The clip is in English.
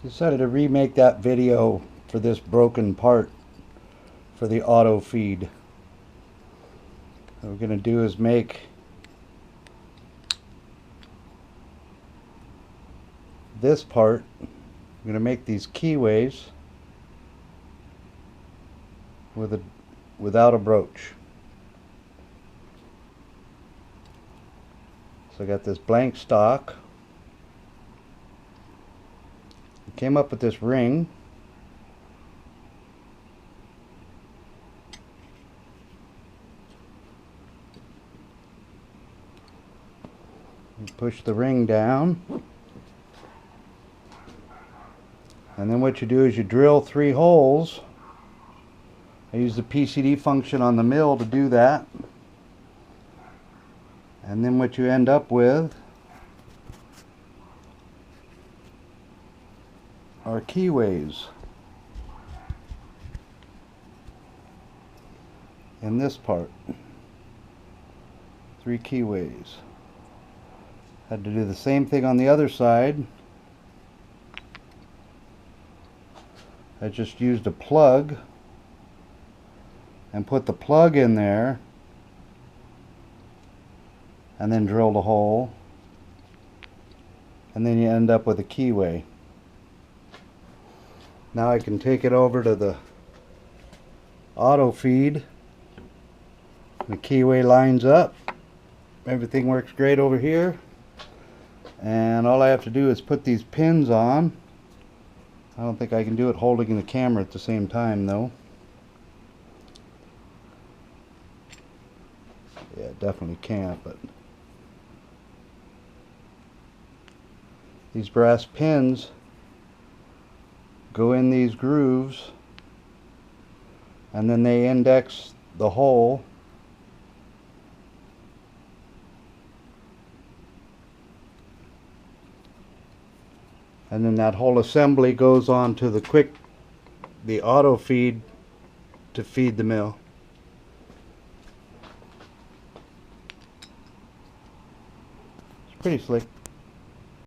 Decided to remake that video for this broken part for the auto feed. What we're going to do is make this part. I'm going to make these keyways without a broach. So I got this blank stock. I came up with this ring. You push the ring down. And then what you do is you drill 3 holes. I use the PCD function on the mill to do that. And then what you end up with are keyways in this part. 3 keyways. Had to do the same thing on the other side. I just used a plug and put the plug in there and then drilled a hole, and then you end up with a keyway. Now I can take it over to the auto feed. The keyway lines up. Everything works great over here. And all I have to do is put these pins on. I don't think I can do it holding the camera at the same time though. Yeah, definitely can't, but these brass pins go in these grooves and then they index the hole. And then that whole assembly goes on to the auto feed to feed the mill. It's pretty slick.